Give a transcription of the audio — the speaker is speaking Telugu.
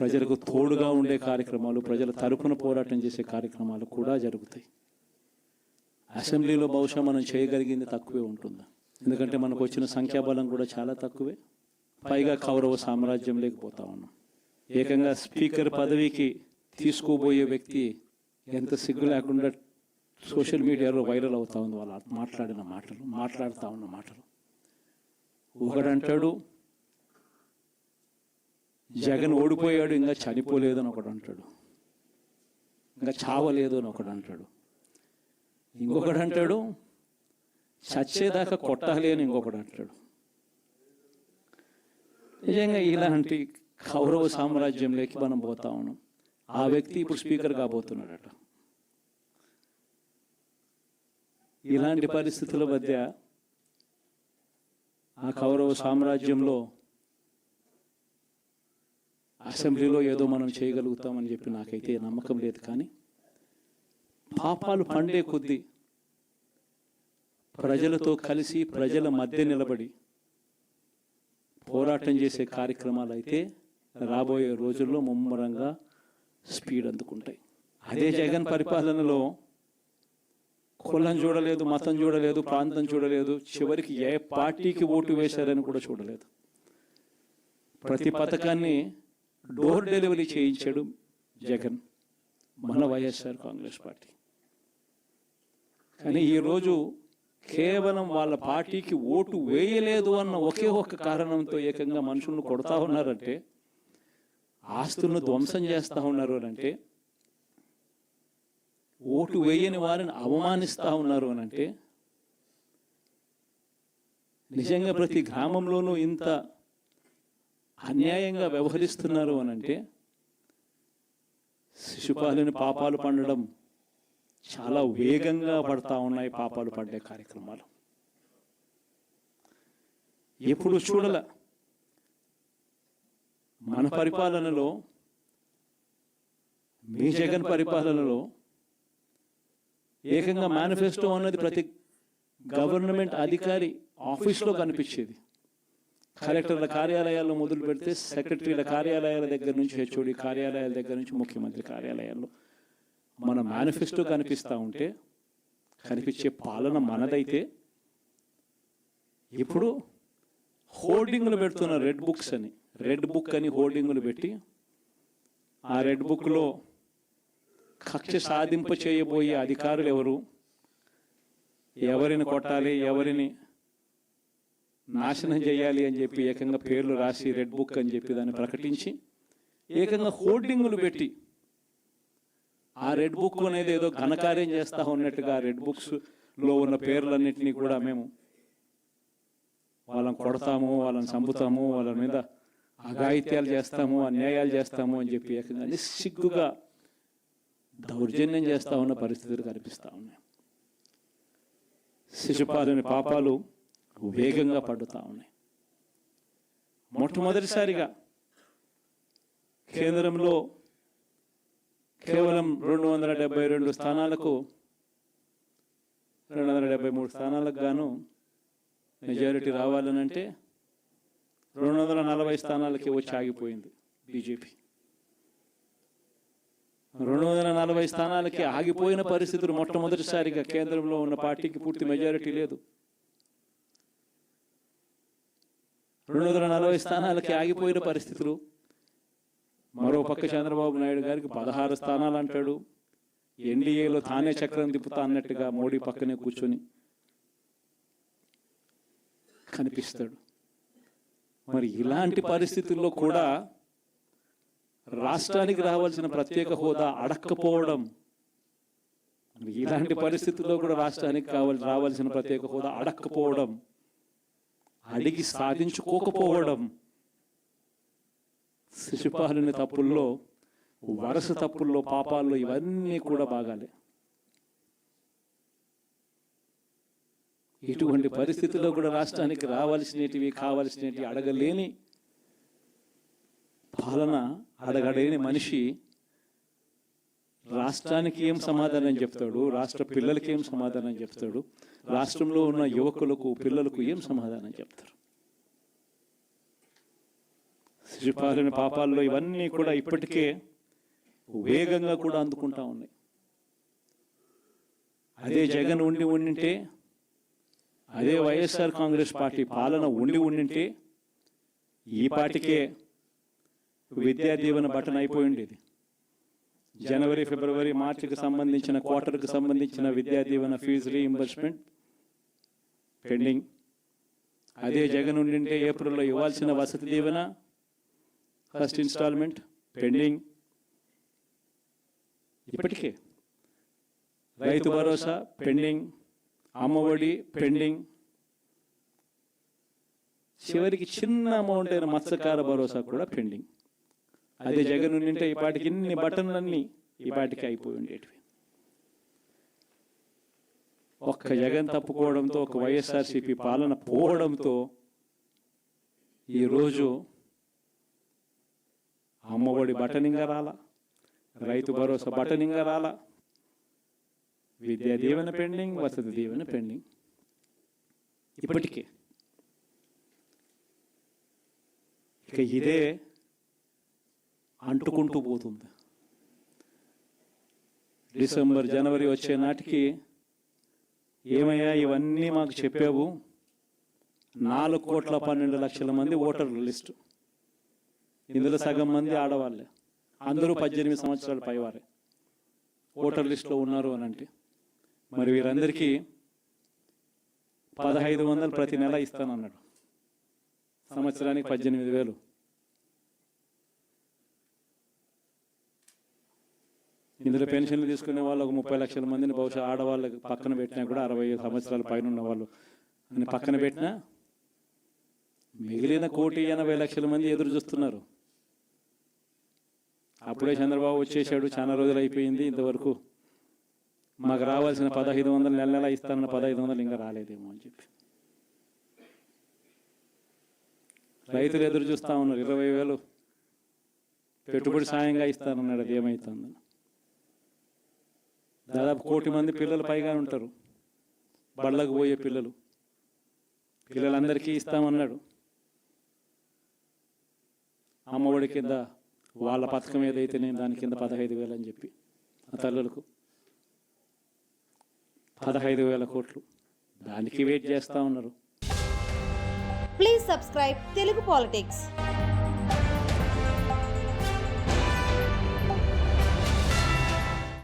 ప్రజలకు తోడుగా ఉండే కార్యక్రమాలు, ప్రజల తరపున పోరాటం చేసే కార్యక్రమాలు కూడా జరుగుతాయి. అసెంబ్లీలో బహుశా మనం చేయగలిగింది తక్కువే ఉంటుంది, ఎందుకంటే మనకు వచ్చిన సంఖ్యాబలం కూడా చాలా తక్కువే. పైగా కౌరవ సామ్రాజ్యం లేకపోతా ఉన్నాం. ఏకంగా స్పీకర్ పదవికి తీసుకోబోయే వ్యక్తి ఎంత సిగ్గు లేకుండా సోషల్ మీడియాలో వైరల్ అవుతా ఉంది. వాళ్ళు మాట్లాడుతూ ఉన్న మాటలు. ఒకడంటాడు జగన్ ఓడిపోయాడు, ఇంకా చనిపోలేదు అని ఒకడు అంటాడు, ఇంకా చావలేదు అని ఒకడు అంటాడు. ఇంకొకడు అంటాడు చచ్చేదాకా కొట్టాలి అని ఇంకొకడు అంటాడు. నిజంగా ఇలాంటి కౌరవ సామ్రాజ్యంలోకి మనం పోతా ఉన్నాం. ఆ వ్యక్తి ఇప్పుడు స్పీకర్ కాబోతున్నాడట. ఇలాంటి పరిస్థితుల మధ్య ఆ కౌరవ సామ్రాజ్యంలో అసెంబ్లీలో ఏదో మనం చేయగలుగుతామని చెప్పి నాకైతే నమ్మకం లేదు. కానీ పాపాలు పండే కొద్దీ ప్రజలతో కలిసి ప్రజల మధ్య నిలబడి పోరాటం చేసే కార్యక్రమాలు అయితే రాబోయే రోజుల్లో ముమ్మరంగా స్పీడ్ అందుకుంటాయి. అదే జగన్ పరిపాలనలో కులం చూడలేదు, మతం చూడలేదు, ప్రాంతం చూడలేదు, చివరికి ఏ పార్టీకి ఓటు వేశారని కూడా చూడలేదు. ప్రతి పథకాన్ని డోర్ డెలివరీ చేయించాడు జగన్, మన వైఎస్ఆర్ కాంగ్రెస్ పార్టీ. కానీ ఈరోజు కేవలం వాళ్ళ పార్టీకి ఓటు వేయలేదు అన్న ఒకే ఒక్క కారణంతో ఏకంగా మనుషులను కొడతా ఉన్నారంటే, ఆస్తులను ధ్వంసం చేస్తూ ఉన్నారు అంటే, ఓటు వేయని వారిని అవమానిస్తూ ఉన్నారు అనంటే, నిజంగా ప్రతి గ్రామంలోనూ ఇంత అన్యాయంగా వ్యవహరిస్తున్నారు అనంటే, శిశుపాలుని పాపాలు పండడం చాలా వేగంగా పడతా ఉన్నాయి. పాపాలు పడ్డే కార్యక్రమాలు ఎప్పుడు చూడాల. మన పరిపాలనలో, మీ జగన్ పరిపాలనలో ఏకంగా మేనిఫెస్టో అన్నది ప్రతి గవర్నమెంట్ అధికారి ఆఫీస్లో కనిపించేది. కలెక్టర్ల కార్యాలయాల్లో మొదలు పెడితే సెక్రటరీల కార్యాలయాల దగ్గర నుంచి, హెచ్ఓడి కార్యాలయాల దగ్గర నుంచి ముఖ్యమంత్రి కార్యాలయాల్లో మన మేనిఫెస్టో కనిపిస్తూ ఉంటే, కనిపించే పాలన మనదైతే, ఇప్పుడు హోర్డింగ్లు పెడుతున్న రెడ్ బుక్స్ అని, రెడ్ బుక్ అని హోర్డింగ్లు పెట్టి ఆ రెడ్ బుక్లో కక్ష సాధింప చేయబోయే అధికారులు ఎవరు, ఎవరిని కొట్టాలి, ఎవరిని నాశనం చేయాలి అని చెప్పి ఏకంగా పేర్లు రాసి రెడ్ బుక్ అని చెప్పి దాన్ని ప్రకటించి ఏకంగా హోర్డింగ్లు పెట్టి ఆ రెడ్ బుక్ అనేది ఏదో ఘనకార్యం చేస్తూ ఉన్నట్టుగా రెడ్ బుక్స్లో ఉన్న పేర్లన్నింటినీ కూడా మేము వాళ్ళని కొడతాము, వాళ్ళని చంపుతాము, వాళ్ళ మీద అఘాయిత్యాలు చేస్తాము, అన్యాయాలు చేస్తాము అని చెప్పి ఏకంగా నిస్సిగ్గుగా దౌర్జన్యం చేస్తూ ఉన్న పరిస్థితులు కనిపిస్తూ ఉన్నాయి. శిశుపాలుని పాపాలు వేగంగా పడుతూ ఉన్నాయి. మొట్టమొదటిసారిగా కేంద్రంలో కేవలం 272 స్థానాలకు 273 స్థానాలకు గాను మెజారిటీ రావాలనంటే 240 స్థానాలకి వచ్చి ఆగిపోయింది బీజేపీ. 240 స్థానాలకి ఆగిపోయిన పరిస్థితులు మొట్టమొదటిసారిగా కేంద్రంలో ఉన్న పార్టీకి పూర్తి మెజారిటీ లేదు. 240 స్థానాలకి ఆగిపోయిన పరిస్థితులు. మరో పక్క చంద్రబాబు నాయుడు గారికి 16 స్థానాలు అంటాడు. ఎన్డీఏలో తానే చక్రం తిప్పుతా అన్నట్టుగా మోడీ పక్కనే కూర్చొని కనిపిస్తాడు. మరి ఇలాంటి పరిస్థితుల్లో కూడా రాష్ట్రానికి రావాల్సిన ప్రత్యేక హోదా అడక్కపోవడం, ఇలాంటి పరిస్థితుల్లో కూడా రాష్ట్రానికి రావాల్సిన ప్రత్యేక హోదా అడక్కపోవడం, అడిగి సాధించుకోకపోవడం, శిశుపాలుని తప్పుల్లో, వరుస తప్పుల్లో, పాపాల్లో ఇవన్నీ కూడా బాగాలే. ఇటువంటి పరిస్థితుల్లో కూడా రాష్ట్రానికి రావాల్సినవి, కావాల్సినవి అడగలేని పాలన, అడగలేని మనిషి రాష్ట్రానికి ఏం సమాధానం చెప్తాడు, రాష్ట్ర పిల్లలకి ఏం సమాధానం చెప్తాడు, రాష్ట్రంలో ఉన్న యువకులకు, పిల్లలకు ఏం సమాధానం చెప్తారు? శిశుపాలన పాపాల్లో ఇవన్నీ కూడా ఇప్పటికే వేగంగా కూడా అందుకుంటా ఉన్నాయి. అదే జగన్ ఉండింటే, అదే వైఎస్ఆర్ కాంగ్రెస్ పార్టీ పాలన ఉండింటే ఈ పాటికే విద్యా దీవెన బటన్ అయిపోయి ఉండేది. జనవరి, ఫిబ్రవరి, మార్చికి సంబంధించిన క్వార్టర్కి సంబంధించిన Vidya Deevena fee reimbursement pending. అదే జగన్ ఉండింటే ఏప్రిల్లో ఇవ్వాల్సిన Vasathi Deevena first instalment pending. ఇప్పటికే రైతు భరోసా పెండింగ్, అమ్మఒడి పెండింగ్, చివరికి చిన్న అమౌంట్ అయిన మత్స్యకార భరోసా కూడా పెండింగ్. అదే జగన్ ఉండింటే ఈ పాటికి ఇన్ని బటన్లన్నీ ఈ పాటికి అయిపోయి ఉండేటివి. ఒక్క జగన్ తప్పుకోవడంతో, ఒక వైఎస్ఆర్సీపీ పాలన పోవడంతో ఈరోజు అమ్మఒడి బటనింగా రాలా, రైతు భరోసా బటనింగా రాలా, విద్యా దీవెన పెండింగ్, వసతి దీవెన పెండింగ్. ఇప్పటికే ఇక ఇదే అంటుకుంటూ పోతుంది. డిసెంబర్, జనవరి వచ్చే నాటికి ఏమయ్యా ఇవన్నీ మాకు చెప్పావు, 4,12,00,000 మంది ఓటర్ల లిస్టు, ఇందులో సగం మంది ఆడవాళ్ళే, అందరూ 18 సంవత్సరాల పైవారే ఓటర్ లిస్టులో ఉన్నారు అని అంటే, మరి వీరందరికీ 1,500 ప్రతి నెల ఇస్తానన్నాడు. సంవత్సరానికి 18,000. ఇందులో పెన్షన్లు తీసుకునే వాళ్ళు ఒక 30 లక్షల మందిని బహుశా ఆడవాళ్ళకి పక్కన పెట్టినా కూడా 60 సంవత్సరాల పైన ఉన్న వాళ్ళు అని పక్కన పెట్టినా మిగిలిన 1,80,00,000 మంది ఎదురు చూస్తున్నారు. అప్పుడే చంద్రబాబు వచ్చేసాడు, చాలా రోజులు అయిపోయింది, ఇంతవరకు మాకు రావాల్సిన 1,500 నెల నెల ఇస్తానన్న 1,500 ఇంకా రాలేదేమో అని చెప్పి రైతులు ఎదురు చూస్తూ ఉన్నారు. 20,000 పెట్టుబడి సాయంగా ఇస్తానన్నాడు, అది ఏమవుతుందని. దాదాపు 1,000,000 మంది పిల్లలు పైగా ఉంటారు, బళ్ళకు పోయే పిల్లలందరికీ ఇస్తామన్నాడు. అమ్మఒడి కింద వాళ్ళ పథకం ఏదైతే నేను దాని కింద 15,000 అని చెప్పి ఆ తల్లులకు 15,000 కోట్లు, దానికి వెయిట్ చేస్తూ ఉన్నారు. Please subscribe Telugu politics.